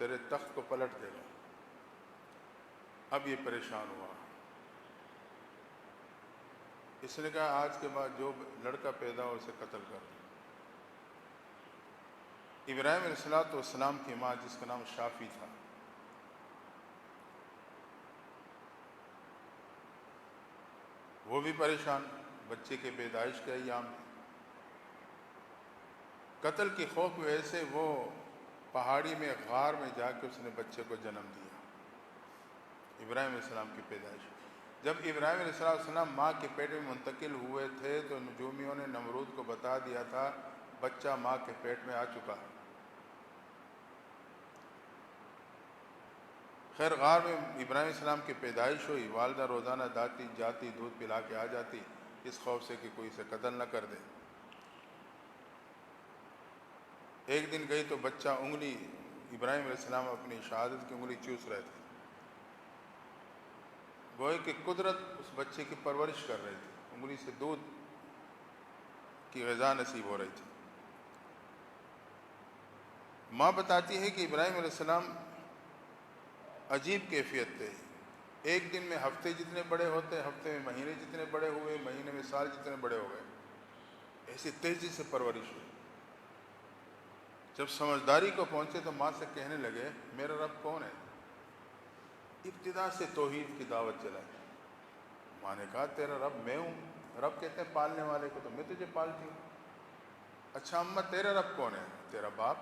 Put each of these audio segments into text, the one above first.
تیرے تخت کو پلٹ دے گا۔ اب یہ پریشان ہوا، اس نے کہا آج کے بعد جو لڑکا پیدا ہو اسے قتل کر دو۔ ابراہیم علیہ السلام کی ماں جس کا نام شافی تھا، وہ بھی پریشان، بچے کے پیدائش کے ایام میں قتل کی خوف کی وجہ سے وہ پہاڑی میں غار میں جا کے اس نے بچے کو جنم دیا، ابراہیم علیہ السلام کی پیدائش۔ جب ابراہیم علیہ السلام ماں کے پیٹ میں منتقل ہوئے تھے تو نجومیوں نے نمرود کو بتا دیا تھا بچہ ماں کے پیٹ میں آ چکا ہے۔ خیر غار میں ابراہیم علیہ السلام کی پیدائش ہوئی، والدہ روزانہ جاتی دودھ پلا کے آ جاتی، اس خوف سے کہ کوئی اسے قتل نہ کر دے۔ ایک دن گئی تو بچہ انگلی، ابراہیم علیہ السلام اپنی شہادت کی انگلی چوس رہے تھے، گوئے کہ قدرت اس بچے کی پرورش کر رہی تھی، انگلی سے دودھ کی غذا نصیب ہو رہی تھی۔ ماں بتاتی ہے کہ ابراہیم علیہ السلام عجیب کیفیت تھے، ایک دن میں ہفتے جتنے بڑے ہوتے، ہفتے میں مہینے جتنے بڑے ہوئے، مہینے میں سال جتنے بڑے ہو گئے، ایسی تیزی سے پرورش ہوئی۔ جب سمجھداری کو پہنچے تو ماں سے کہنے لگے میرا رب کون ہے؟ ابتدا سے توحید کی دعوت چلائی۔ ماں نے کہا تیرا رب میں ہوں۔ رب کہتے ہیں پالنے والے کو، تو میں تجھے پالتی ہوں۔ اچھا اماں تیرا رب کون ہے؟ تیرا باپ،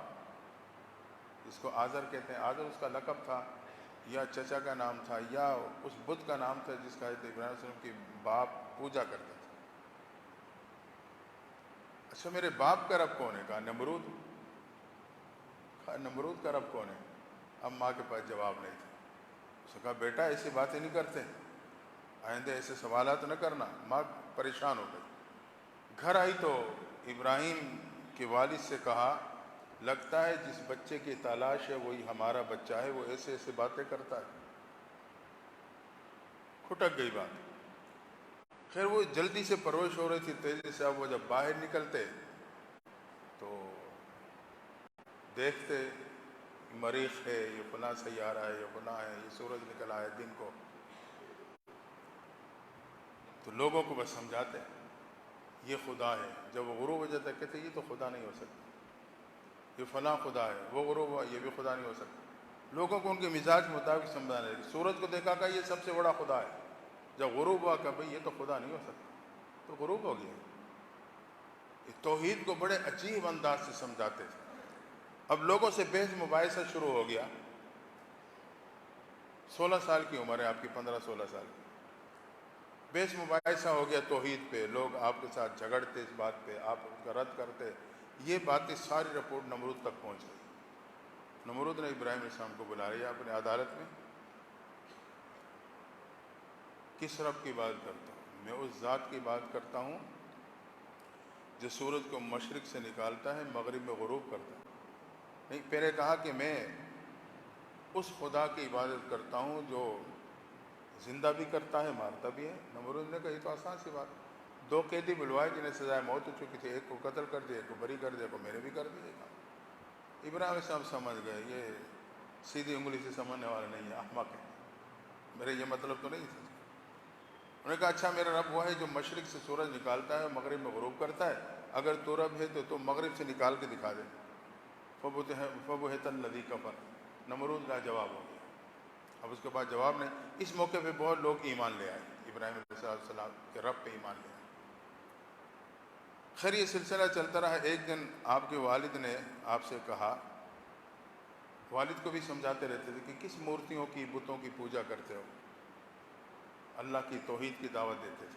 جس کو آزر کہتے ہیں، آزر اس کا لقب تھا یا چچا کا نام تھا یا اس بت کا نام تھا جس کا حضرت ابراہیم علیہ السلام کی باپ پوجا کرتے تھے۔ اچھا میرے باپ کا رب کون ہے؟ کہا نمرود۔ کہا نمرود کا رب کون ہے؟ اب ماں کے پاس جواب نہیں تھا۔ اس نے کہا بیٹا ایسی باتیں نہیں کرتے، آئندہ ایسے سوالات نہ کرنا۔ ماں پریشان ہو گئی۔ گھر آئی تو ابراہیم کے والد سے کہا لگتا ہے جس بچے کی تلاش ہے وہی ہمارا بچہ ہے، وہ ایسے ایسے باتیں کرتا ہے۔ کھٹک گئی بات۔ خیر وہ جلدی سے پرورش ہو رہی تھی تیزی سے، اب وہ جب باہر نکلتے تو دیکھتے مریخ ہے، یہ فلاں سیارہ ہے، یہ فلاں ہے، یہ سورج نکل آیا دن کو، تو لوگوں کو بس سمجھاتے یہ خدا ہے۔ جب وہ غروب ہو جاتا کہتے یہ تو خدا نہیں ہو سکتا، یہ فلاں خدا ہے، وہ غروب ہوا یہ بھی خدا نہیں ہو سکتا۔ لوگوں کو ان کے مزاج کے مطابق سمجھانے لگے۔ سورج کو دیکھا کہ یہ سب سے بڑا خدا ہے، جب غروب ہوا کہ بھئی یہ تو خدا نہیں ہو سکتا، تو غروب ہو گیا۔ توحید کو بڑے عجیب انداز سے سمجھاتے تھے۔ اب لوگوں سے بحث مباحثہ شروع ہو گیا۔ 16 سال کی عمر ہے آپ کی، 15-16 سال کی، بحث مباحثہ ہو گیا توحید پہ، لوگ آپ کے ساتھ جھگڑتے اس بات پہ، آپ اس کا رد کرتے۔ یہ باتیں ساری رپورٹ نمرود تک پہنچ گئی۔ نمرود نے ابراہیم علیہ السلام کو بلا لیا اپنے عدالت میں۔ کس رب کی بات کرتا ہوں؟ میں اس ذات کی بات کرتا ہوں جو سورج کو مشرق سے نکالتا ہے مغرب میں غروب کرتا ہے۔ نہیں، پہلے کہا کہ میں اس خدا کی عبادت کرتا ہوں جو زندہ بھی کرتا ہے مارتا بھی ہے۔ نمرود نے کہا یہ تو آسان سی بات، 2 قیدی بلوائے جنہیں سزائے موت ہو چکی تھی، ایک کو قتل کر دیا، ایک کو بری کر دیا، ایک کو میں نے بھی کر دیا۔ ابراہیم علیہ السلام سمجھ گئے یہ سیدھی انگلی سے سمجھنے والا نہیں ہے، احمق ہے، میرے یہ مطلب تو نہیں تھا۔ انہوں نے کہا اچھا میرا رب وہ ہے جو مشرق سے سورج نکالتا ہے مغرب میں غروب کرتا ہے، اگر تو رب ہے تو مغرب سے نکال کے دکھا دے۔ فبہت الذی کفر، نمرود لاجواب ہو گیا۔ اب اس کے بعد جواب نہیں۔ اس موقع پہ بہت لوگ ایمان لے آئے، ابراہیم علیہ السلام کے رب پہ ایمان لے آئے۔ خیر یہ سلسلہ چلتا رہا۔ ایک دن آپ کے والد نے آپ سے کہا، والد کو بھی سمجھاتے رہتے تھے کہ کس مورتیوں کی بتوں کی پوجا کرتے ہو، اللہ کی توحید کی دعوت دیتے تھے۔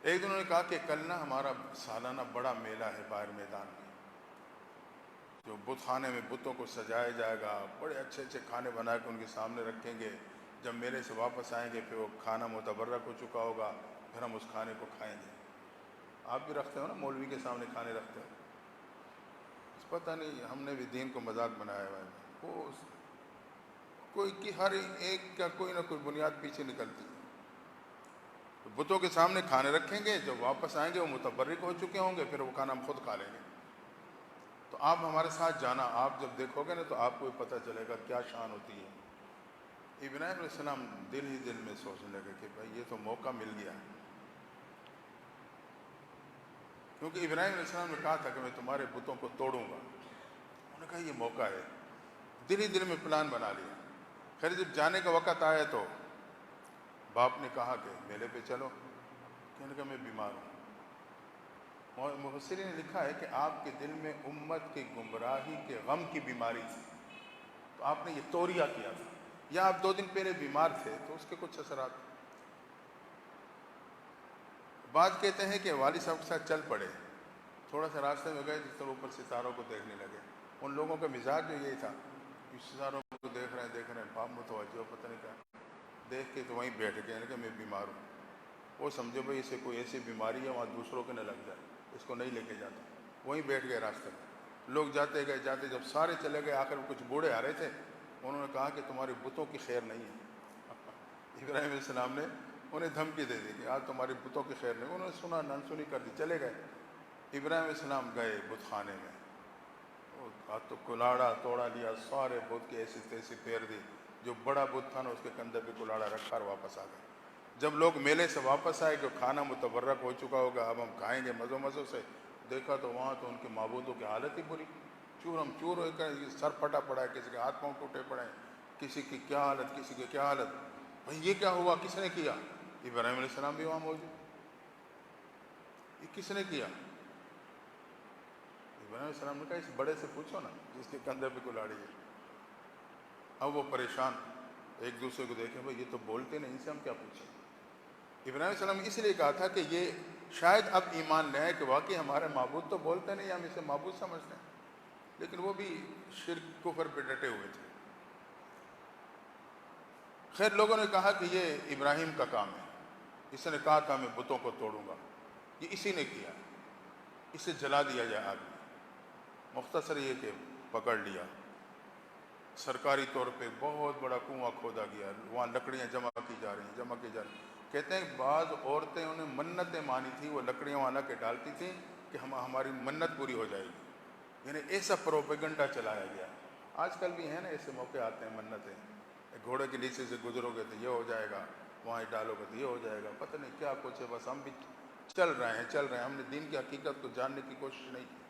ایک دن انہوں نے کہا کہ کل نا ہمارا سالانہ بڑا میلہ ہے باہر میدان میں، جو بت خانے میں بتوں کو سجایا جائے گا، بڑے اچھے اچھے کھانے بنا کے ان کے سامنے رکھیں گے، جب میلے سے واپس آئیں گے پھر وہ کھانا متبرک ہو چکا ہوگا، پھر ہم اس کھانے کو کھائیں گے۔ آپ بھی رکھتے ہو نا، مولوی کے سامنے کھانے رکھتے ہو۔ پتہ نہیں ہم نے بھی دین کو مذاق بنایا ہوا ہے، وہ کوئی کی ہر ایک کا کوئی نہ کوئی بنیاد پیچھے نکلتی ہے۔ بتوں کے سامنے کھانے رکھیں گے، جب واپس آئیں گے وہ متبرک ہو چکے ہوں گے، پھر وہ کھانا ہم خود کھا لیں گے۔ تو آپ ہمارے ساتھ جانا، آپ جب دیکھو گے نا تو آپ کو بھی پتہ چلے گا کیا شان ہوتی ہے۔ ابراہیم علیہ السلام دل ہی دل میں سوچنے لگے کہ بھائی یہ تو موقع مل گیا، کیونکہ ابراہیم علیہ السلام نے کہا تھا کہ میں تمہارے بتوں کو توڑوں گا۔ انہوں نے کہا یہ موقع ہے، دل ہی دل میں پلان بنا لیا۔ خیر جب جانے کا وقت آیا تو باپ نے کہا کہ میلے پہ چلو، کہنے لگا میں بیمار ہوں۔ مفسرین نے لکھا ہے کہ آپ کے دل میں امت کی گمراہی کے غم کی بیماری تھی، تو آپ نے یہ توریہ کیا تھا، یا آپ 2 دن پہلے بیمار تھے تو اس کے کچھ اثرات۔ بعض کہتے ہیں کہ والد صاحب کے ساتھ چل پڑے، تھوڑا سا راستے میں گئے جس طرح اوپر ستاروں کو دیکھنے لگے۔ ان لوگوں کا مزاج جو یہی تھا کہ ستاروں کو دیکھ رہے ہیں باپ متوجہ، پتہ نہیں کیا، دیکھ کے تو وہیں بیٹھ گئے کہ میں بیمار ہوں۔ وہ سمجھو بھائی اسے کوئی ایسی بیماری ہے وہاں دوسروں کے نہ لگ جائے، اس کو نہیں لے کے جاتا، وہیں بیٹھ گئے راستے میں۔ لوگ جاتے گئے جاتے، جب سارے چلے گئے آخر کچھ بوڑھے آ رہے تھے، انہوں نے کہا کہ تمہارے بتوں کی خیر نہیں ہے۔ ابراہیم علیہ السلام نے انہیں دھمکی دے دی کہ آج تمہارے بتوں کی خیر نہیں۔ انہوں نے سنا نہ سنی کر دی، چلے گئے۔ ابراہیم علیہ السلام گئے بت خانے میں، تو کلاڑا توڑا لیا، سارے بت کی ایسی تیسی پھیر دی، جو بڑا بت تھا نا اس کے کندھے پہ کلاڑا رکھا اور واپس آ گئے۔ جب لوگ میلے سے واپس آئے کہ کھانا متبرک ہو چکا ہوگا، اب ہم کھائیں گے مزوں مزوں سے، دیکھا تو وہاں تو ان کے معبودوں کی حالت ہی بری، چورم چور ہو کر سر پھٹا پڑا ہے، کسی کے ہاتھ پاؤں ٹوٹے پڑے ہیں، کسی کی کیا حالت، کسی کی کیا حالت۔ بھائی یہ کیا ہوا، کس نے کیا؟ ابراہیم علیہ السلام بھی وہاں موجود، یہ کس نے کیا؟ ابراہیم علیہ السلام نے کہا اس بڑے سے پوچھو نا جس کے کندھے پہ کلاڑی ہے۔ اب وہ پریشان ایک دوسرے کو دیکھیں، بھائی یہ تو بولتے نہیں، ان سے ہم کیا پوچھیں۔ ابراہیم علیہ السلام نے اس لیے کہا تھا کہ یہ شاید اب ایمان لے آئے کہ واقعی ہمارے معبود تو بولتے نہیں، ہم اسے معبود سمجھتے ہیں، لیکن وہ بھی شرک کفر پہ ڈٹے ہوئے تھے۔ خیر لوگوں نے کہا کہ یہ ابراہیم کا کام ہے، اس نے کہا تھا میں بتوں کو توڑوں گا، یہ اسی نے کیا، اسے جلا دیا جائے آگ میں۔ مختصر یہ کہ پکڑ لیا، سرکاری طور پہ بہت بڑا کنواں کھودا گیا، وہاں لکڑیاں جمع کی جا رہی ہیں۔ کہتے ہیں بعض عورتیں انہیں منتیں مانی تھیں، وہ لکڑیاں وہاں لا کے ڈالتی تھیں کہ ہماری منت پوری ہو جائے گی، یعنی ایسا پروپیگنڈا چلایا گیا۔ آج کل بھی ہیں نا ایسے موقع آتے ہیں، منتیں، گھوڑے کے نیچے سے گزرو گے تو یہ ہو جائے گا، وہاں ڈالو گے تو یہ ہو جائے گا، پتہ نہیں کیا کچھ ہے، بس ہم بھی چل رہے ہیں، ہم نے دین کی حقیقت کو جاننے کی کوشش نہیں کی۔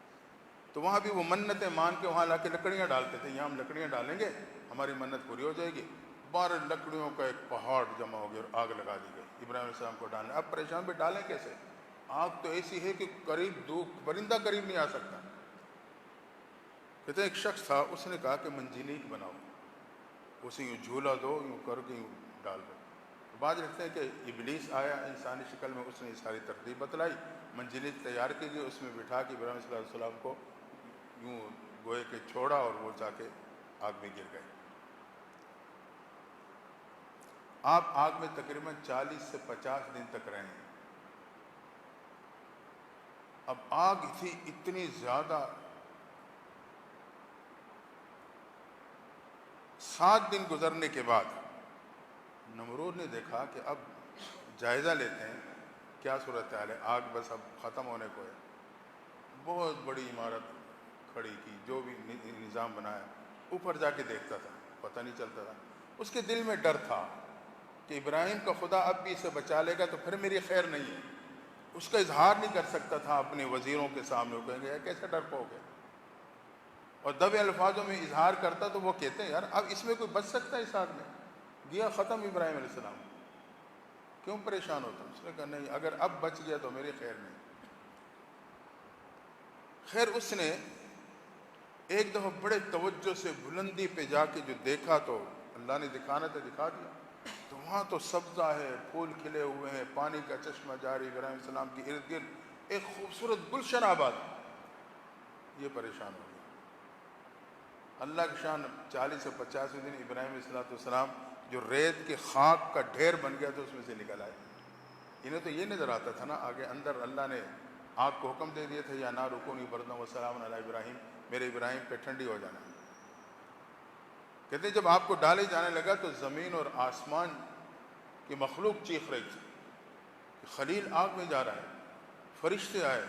تو وہاں بھی وہ منتیں مان کے وہاں لا کے لکڑیاں ڈالتے تھے، یہاں ہم لکڑیاں ڈالیں گے ہماری منت پوری ہو جائے گی۔ 12 لکڑیوں کا ایک پہاڑ جمع ہو گیا اور آگ لگا دی گئی ابراہیم علیہ السلام کو ڈالنے۔ اب پریشان بھی ڈالیں کیسے، آگ تو ایسی ہے کہ پرندہ قریب نہیں آ سکتا۔ کہتے ہیں ایک شخص تھا، اس نے کہا کہ منجنیق بناؤ، اسے یوں جھولا دو، یوں کر کے یوں ڈال دو۔ بعض لکھتے ہیں کہ ابلیس آیا انسانی شکل میں، اس نے یہ ساری ترتیب بتلائی، منجنیق تیار کی گئی، اس میں بٹھا کے ابراہیم صلی اللہ علیہ وسلم کو یوں گوئے کے چھوڑا اور وہ جا کے آگ میں گر گئے۔ آپ آگ میں تقریباً 40 سے 50 دن تک رہے ہیں۔ اب آگ تھی اتنی زیادہ، 7 دن گزرنے کے بعد نمرود نے دیکھا کہ اب جائزہ لیتے ہیں کیا صورتحال ہے، آگ بس اب ختم ہونے کو ہے۔ بہت بڑی عمارت کھڑی کی، جو بھی نظام بنایا، اوپر جا کے دیکھتا تھا، پتہ نہیں چلتا تھا۔ اس کے دل میں ڈر تھا کہ ابراہیم کا خدا اب بھی اسے بچا لے گا تو پھر میری خیر نہیں ہے۔ اس کا اظہار نہیں کر سکتا تھا اپنے وزیروں کے سامنے، وہ کہیں گے کیسے ڈرپوک ہے، اور دبے الفاظوں میں اظہار کرتا تو وہ کہتے ہیں یار اب اس میں کوئی بچ سکتا ہے، اس آگ میں گیا ختم ابراہیم علیہ السلام، کیوں پریشان ہوتا؟ اس نے کہا نہیں، اگر اب بچ گیا تو میری خیر نہیں۔ خیر اس نے ایک دفعہ بڑے توجہ سے بلندی پہ جا کے جو دیکھا، تو اللہ نے دکھانا تو دکھا دیا، تو وہاں تو سبزہ ہے، پھول کھلے ہوئے ہیں، پانی کا چشمہ جاری ابراہیم علیہ السلام کے ارد گرد، ایک خوبصورت گلشن آباد۔ یہ پریشان ہو گیا۔ اللہ کی شان 40 سے 50 دن ابراہیم علیہ السلام جو ریت کے خاک کا ڈھیر بن گیا تو اس میں سے نکل آئے۔ انہیں تو یہ نظر آتا تھا نا آگے اندر اللہ نے آگ کو حکم دے دیا تھا یا نار کونی برداً وسلام علی ابراہیم، میرے ابراہیم پہ ٹھنڈی ہو جانا۔ کہتے ہیں جب آپ کو ڈالے جانے لگا تو زمین اور آسمان کی مخلوق چیخ رہی تھی کہ خلیل آگ میں جا رہا ہے۔ فرشتے آئے،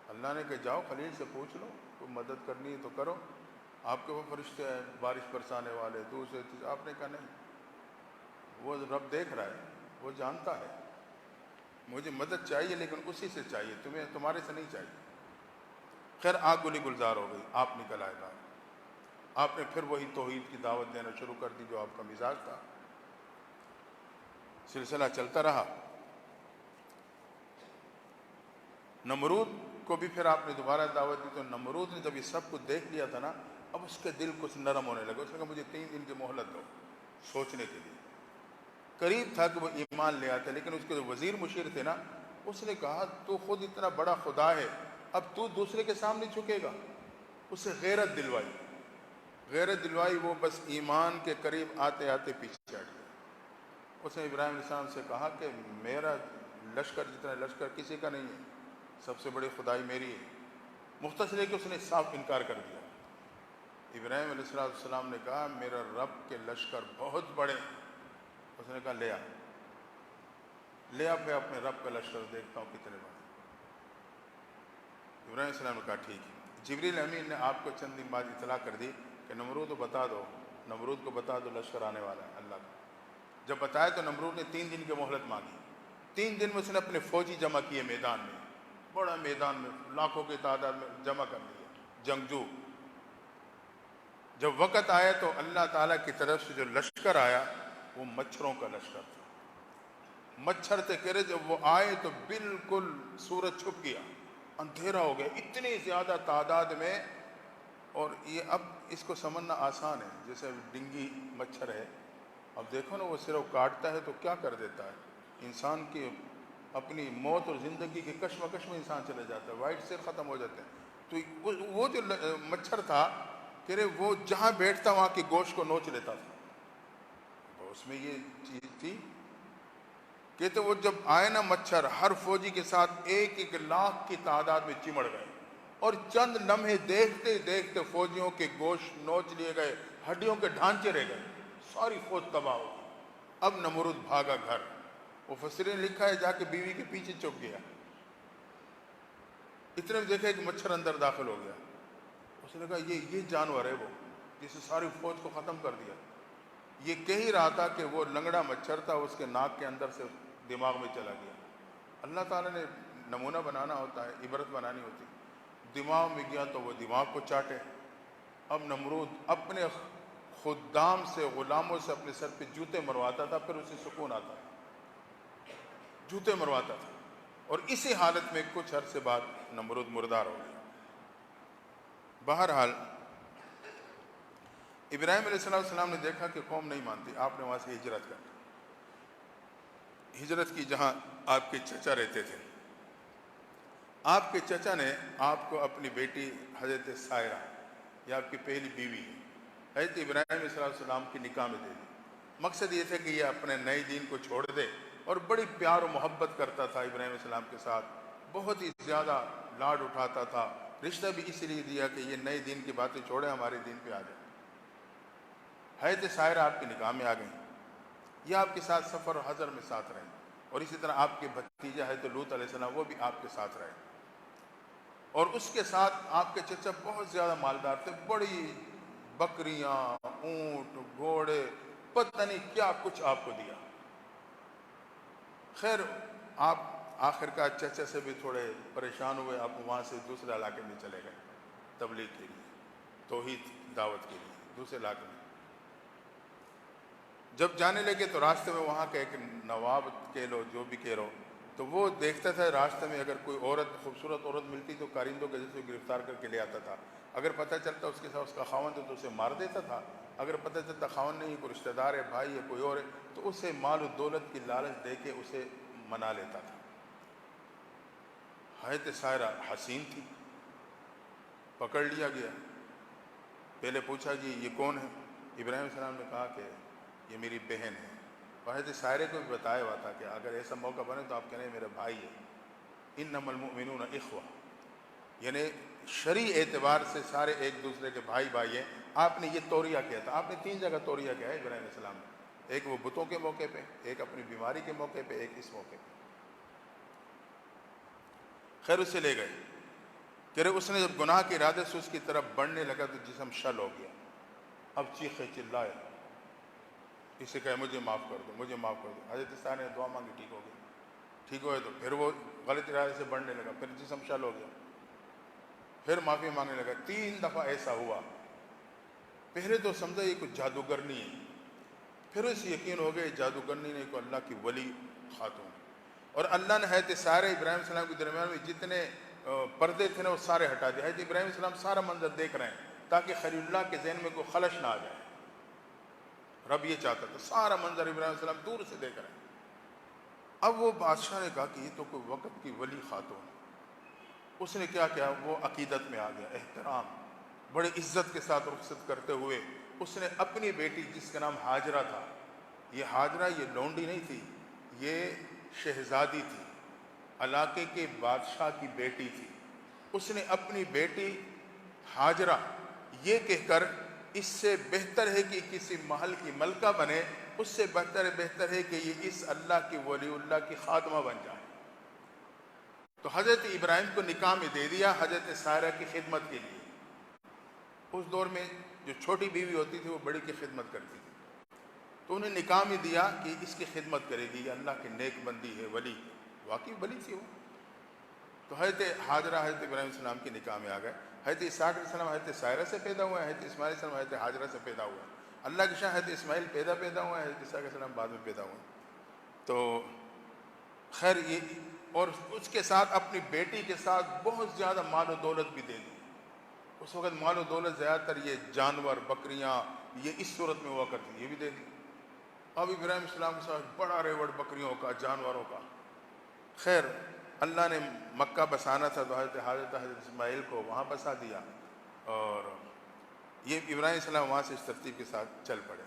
اللہ نے کہا جاؤ خلیل سے پوچھ لو کوئی مدد کرنی ہے تو کرو، آپ کے وہ فرشتے ہیں بارش برسانے والے دوسرے چیز. آپ نے کہا نہیں، وہ رب دیکھ رہا ہے، وہ جانتا ہے، مجھے مدد چاہیے لیکن اسی سے چاہیے، تمہیں تمہارے سے نہیں چاہیے. خیر آگ گلی گلزار ہو گئی، آپ نکل آئے باہر. آپ نے پھر وہی توحید کی دعوت دینا شروع کر دی جو آپ کا مزاج تھا. سلسلہ چلتا رہا. نمرود کو بھی پھر آپ نے دوبارہ دعوت دی، تو نمرود نے جب یہ سب کچھ دیکھ لیا تھا نا، اب اس کے دل کچھ نرم ہونے لگا. اس نے کہا مجھے 3 دن کی مہلت دو سوچنے کے لیے. قریب تھا کہ وہ ایمان لے آتے، لیکن اس کے جو وزیر مشیر تھے نا، اس نے کہا تو خود اتنا بڑا خدا ہے، اب تو دوسرے کے سامنے جھکے گا. اسے غیرت دلوائی، وہ بس ایمان کے قریب آتے آتے پیچھے ہٹ گیا. اس نے ابراہیم علیہ السلام سے کہا کہ میرا لشکر جتنا لشکر کسی کا نہیں ہے، سب سے بڑی خدائی میری ہے. مختصر ہے کہ اس نے صاف انکار کر دیا. ابراہیم علیہ السلام نے کہا میرا رب کے لشکر بہت بڑے. اس نے کہا لے آ میں اپنے رب کا لشکر دیکھتا ہوں کتنے بڑے. ابراہیم علیہ السلام نے کہا ٹھیک ہے. جبریل امین نے آپ کو چند دن بعد اطلاع کر دی کہ نمرود کو بتا دو لشکر آنے والا ہے اللہ کا. جب بتایا تو نمرود نے 3 دن کی مہلت مانگی. 3 دن میں اس نے اپنے فوجی جمع کیے میدان میں، بڑا میدان میں لاکھوں کی تعداد میں جمع کر لیا جنگجو. جب وقت آیا تو اللہ تعالیٰ کی طرف سے جو لشکر آیا وہ مچھروں کا لشکر تھا. مچھر تھے کہہ رہے جب وہ آئے تو بالکل سورج چھپ گیا، اندھیرا ہو گیا اتنی زیادہ تعداد میں. اور یہ اب اس کو سمجھنا آسان ہے، جیسے ڈنگی مچھر ہے، اب دیکھو نا وہ صرف کاٹتا ہے تو کیا کر دیتا ہے، انسان کی اپنی موت اور زندگی کے کشمکش میں انسان چلے جاتا ہے، وائٹ سے ختم ہو جاتے ہیں. تو وہ جو مچھر تھا کہ وہ جہاں بیٹھتا وہاں کی گوشت کو نوچ لیتا تھا. اس میں یہ چیز تھی کہتے وہ جب آئے نا مچھر ہر فوجی کے ساتھ 1 لاکھ کی تعداد میں چمڑ گئے، اور چند لمحے دیکھتے دیکھتے فوجیوں کے گوشت نوچ لیے گئے، ہڈیوں کے ڈھانچے رہ گئے، ساری فوج تباہ ہو گئی. اب نمرود بھاگا گھر. مفسرین نے لکھا ہے جا کے بیوی کے پیچھے چھپ گیا. اتنے میں دیکھا کہ مچھر اندر داخل ہو گیا. اس نے کہا یہ جانور ہے وہ جس نے ساری فوج کو ختم کر دیا. یہ کہہ ہی رہا تھا کہ وہ لنگڑا مچھر تھا، اس کے ناک کے اندر سے دماغ میں چلا گیا. اللہ تعالیٰ نے نمونہ بنانا ہوتا ہے، عبرت بنانی ہوتی. دماغ میں گیا تو وہ دماغ کو چاٹے. اب نمرود اپنے خدام سے غلاموں سے اپنے سر پہ جوتے مرواتا تھا، پھر اسے سکون آتا تھا، جوتے مرواتا تھا. اور اسی حالت میں کچھ عرصے بعد نمرود مردار ہو گیا. بہرحال ابراہیم علیہ السلام نے دیکھا کہ قوم نہیں مانتی، آپ نے وہاں سے ہجرت کی جہاں آپ کے چچا رہتے تھے. آپ کے چچا نے آپ کو اپنی بیٹی حضرت سائرہ، یہ آپ کی پہلی بیوی ہے، حضرت ابراہیم علیہ السلام کی نکاح میں دے دی. مقصد یہ تھا کہ یہ اپنے نئے دین کو چھوڑ دے، اور بڑی پیار و محبت کرتا تھا ابراہیم علیہ السلام کے ساتھ، بہت ہی زیادہ لاڈ اٹھاتا تھا. رشتہ بھی اسی لیے دیا کہ یہ نئے دین کی باتیں چھوڑے، ہمارے دین پہ آ جائے. حضرت سائرہ آپ کی نکاح میں آ گئیں، یہ آپ کے ساتھ سفر و حضر میں ساتھ رہیں، اور اسی طرح آپ کے بھتیجا حضرت لوط علیہ السلام وہ بھی آپ کے ساتھ رہے. اور اس کے ساتھ آپ کے چچا بہت زیادہ مالدار تھے، بڑی بکریاں، اونٹ، گھوڑے، پتہ نہیں کیا کچھ آپ کو دیا. خیر آپ آخر کا چچا سے بھی تھوڑے پریشان ہوئے، آپ وہاں سے دوسرے علاقے میں چلے گئے تبلیغ کے لیے، توحید دعوت کے لیے دوسرے علاقے میں. جب جانے لگے تو راستے میں وہاں کا ایک نواب کہہ لو جو بھی کہہ لو، تو وہ دیکھتا تھا راستے میں اگر کوئی عورت خوبصورت عورت ملتی تو کارندوں کے جیسے گرفتار کر کے لے آتا تھا. اگر پتہ چلتا اس کے ساتھ اس کا خاوند ہے تو اسے مار دیتا تھا. اگر پتہ چلتا خاوند نہیں، کوئی رشتہ دار ہے، بھائی ہے، کوئی اور ہے، تو اسے مال و دولت کی لالچ دے کے اسے منا لیتا تھا. حضرت سائرہ حسین تھی، پکڑ لیا گیا. پہلے پوچھا کہ یہ کون ہے؟ ابراہیم علیہ السلام نے کہا کہ یہ میری بہن ہے. حضرت سائرہ کو بھی بتایا ہوا تھا کہ اگر ایسا موقع بنے تو آپ کہنے میرا بھائی ہے. انما المؤمنون اخوہ، یعنی شرعی اعتبار سے سارے ایک دوسرے کے بھائی بھائی ہیں. آپ نے یہ توریہ کیا تھا، آپ نے 3 جگہ توریہ کیا ہے ابراہیم علیہ السلام نے، ایک وہ بتوں کے موقع پہ، ایک اپنی بیماری کے موقع پہ، ایک اس موقع پہ. خیر اسے لے گئے. کہ اس نے جب گناہ کے ارادے سے اس کی طرف بڑھنے لگا تو جسم شل ہو گیا. اب چیخے چلائے, اسے کہے مجھے معاف کر دو, مجھے معاف کر دو. حضرت سارے نے دعا مانگی, ٹھیک ہو گیا. ٹھیک ہوئے تو پھر وہ غلط ارادے سے بڑھنے لگا, پھر جسم شل ہو گیا, پھر معافی مانگنے لگا. 3 دفعہ ایسا ہوا. پہلے تو سمجھا یہ کچھ جادوگرنی ہے, پھر اسے یقین ہو گیا یہ جادوگرنی نہیں, کو اللہ کی ولی خاتون. اور اللہ نے حضرت سارہ ابراہیم السلام کے درمیان میں جتنے پردے تھے نا وہ سارے ہٹا دیے. حضرت ابراہیم السلام سارا منظر دیکھ رہے ہیں تاکہ خلیل اللہ کے ذہن میں کوئی خلش نہ آ جائے. رب یہ چاہتا تھا, سارا منظر ابراہیم السلام دور سے دیکھ رہے ہیں. اب وہ بادشاہ نے کہا کہ یہ تو کوئی وقت کی ولی خاتون. اس نے کیا کیا, وہ عقیدت میں آ گیا, احترام, بڑے عزت کے ساتھ رخصت کرتے ہوئے اس نے اپنی بیٹی جس کا نام ہاجرہ تھا, یہ ہاجرہ یہ لونڈی نہیں تھی, یہ شہزادی تھی, علاقے کے بادشاہ کی بیٹی تھی. اس نے اپنی بیٹی ہاجرہ یہ کہہ کر اس سے بہتر ہے کہ کسی محل کی ملکہ بنے, اس سے بہتر ہے کہ یہ اس اللہ کی ولی اللہ کی خادمہ بن جائے. تو حضرت ابراہیم کو نکاح میں دے دیا حضرت سارہ کی خدمت کے لیے. اس دور میں جو چھوٹی بیوی ہوتی تھی وہ بڑی کی خدمت کرتی تھی, تو انہیں نکاح میں دیا کہ اس کی خدمت کرے گی, یہ اللہ کی نیک بندی ہے, ولی, واقعی ولی تھی وہ. تو حضرت ہاجرہ حضرت ابراہیم السلام کے نکاح میں آ گئے. حضرت اسحاق علیہ السلام حضرت سائرہ سے پیدا ہوا ہے, حضرت اسماعیل علیہ السلام حضرت ہاجرہ سے پیدا ہوا ہے. اللہ کی شان حضرت اسماعیل پیدا ہوا ہے, حضرت اسحاق علیہ السلام بعد میں پیدا ہوئے. تو خیر یہ, اور اس کے ساتھ اپنی بیٹی کے ساتھ بہت زیادہ مال و دولت بھی دے دی. اس وقت مال و دولت زیادہ تر یہ جانور, بکریاں, یہ اس صورت میں ہوا کرتی, یہ بھی دے دی. اب ابراہیم السلام کے ساتھ بڑا ریوڑ بکریوں کا, جانوروں کا. خیر اللہ نے مکہ بسانا تھا تو حضرت اسماعیل کو وہاں بسا دیا, اور یہ ابراہیم السلام وہاں سے اس ترتیب کے ساتھ چل پڑے.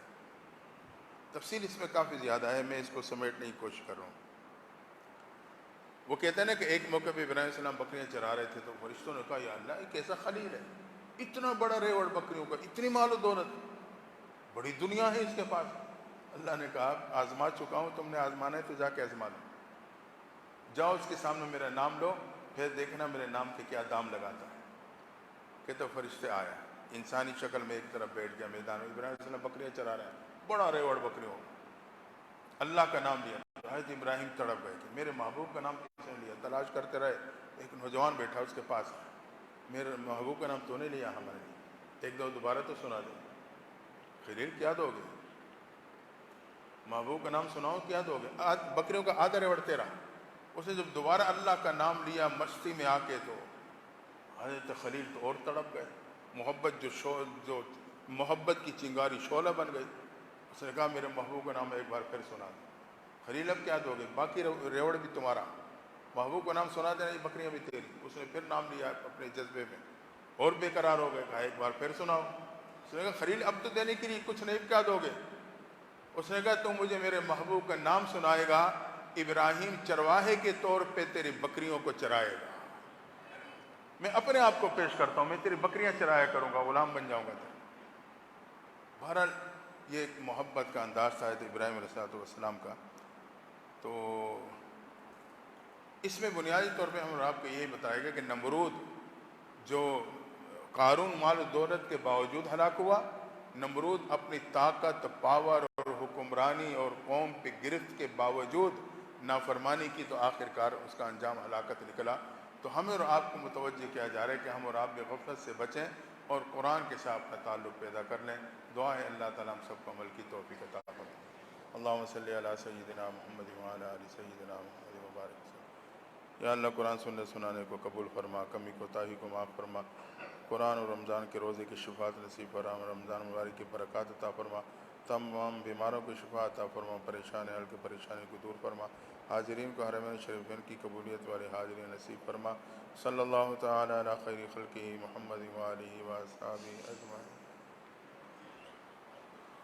تفصیل اس میں کافی زیادہ ہے, میں اس کو سمیٹنے کی کوشش کر رہا ہوں. وہ کہتے ہیں نا کہ ایک موقع پہ ابراہیم السلام بکریاں چرا رہے تھے تو فرشتوں نے کہا یا اللہ یہ کیسا خلیل ہے, اتنا بڑا ریوڑ بکریوں کا, اتنی مال و دولت, بڑی دنیا ہے اس کے پاس. اللہ نے کہا آزما چکا ہوں, تم نے آزمانا ہے تو جا کے آزما لو, جاؤ اس کے سامنے میرا نام لو, پھر دیکھنا میرے نام کے کیا دام لگاتا ہے. کہتے فرشتے آیا, انسانی شکل میں ایک طرف بیٹھ گیا میدان میں. ابراہیم علیہ السلام بکریاں چرا رہے ہیں, بڑا ریوڑ بکریوں, اللہ کا نام لیا. حضرت ابراہیم تڑپ گئے کہ میرے محبوب کا نام کس نے لیا. تلاش کرتے رہے, ایک نوجوان بیٹھا اس کے پاس, میرے محبوب کا نام تو نے لیا ہمارے لیے, ایک دو دوبارہ تو سنا دے. خلیل کیا دو گے, محبوب کا نام سناؤ کیا دو گے, بکریوں کا آدھا ریوڑ تیرا. اس نے جب دوبارہ اللہ کا نام لیا مستی میں آ کے تو حضرت خلیل تو اور تڑپ گئے. محبت جو محبت کی چنگاری شعلہ بن گئی. اس نے کہا میرے محبوب کا نام ایک بار پھر سنا دیں. خلیل اب کیا دو گے, باقی ریوڑ بھی تمہارا, محبوب کا نام سنا دینا, یہ بکریاں بھی تیری. اس نے پھر نام لیا اپنے جذبے میں, اور بے قرار ہو گئے, کہا ایک بار پھر سناؤ. اس نے کہا خلیل اب تو دینے کے لیے کچھ نہیں, کیا دو گے. اس نے کہا تم مجھے میرے محبوب کا نام سنائے گا, ابراہیم چرواہے کے طور پہ تیری بکریوں کو چرائے گا. میں اپنے آپ کو پیش کرتا ہوں, میں تیری بکریاں چرایا کروں گا, غلام بن جاؤں گا. بہرحال یہ ایک محبت کا انداز تھا ابراہیم علیہ السلام کا. تو اس میں بنیادی طور پہ ہم آپ کو یہ بتائے گا کہ نمرود جو قارون مال و دولت کے باوجود ہلاک ہوا, نمرود اپنی طاقت, پاور اور حکمرانی اور قوم پہ گرفت کے باوجود نافرمانی کی, تو آخر کار اس کا انجام ہلاکت نکلا. تو ہمیں اور آپ کو متوجہ کیا جا رہا ہے کہ ہم اور آپ بھی غفلت سے بچیں اور قرآن کے ساتھ اپنا تعلق پیدا کر لیں. دعا ہے اللہ تعالیٰ ہم سب کو عمل کی توفیق عطا فرمائے. اللہم صلی علی سیدنا محمد وعلی آل سیدنا محمد وبارک وسلم. یا اللہ قرآن سننے سنانے کو قبول فرما, کمی کوتاہی کو معاف فرما. قرآن اور رمضان کے روزے کی شفاعت نصیب فرما, رمضان مبارک کی برکات عطا فرما, تمام بیماروں کو شفا عطا فرما, پریشان حال کی پریشانی کو دور فرما. حاضرین کو حرمین شریفین کی قبولیت والے حاضرین نصیب فرما. صلی اللہ تعالی علی خیر خلقہ محمد وآلہ وصحبہ اجمعین.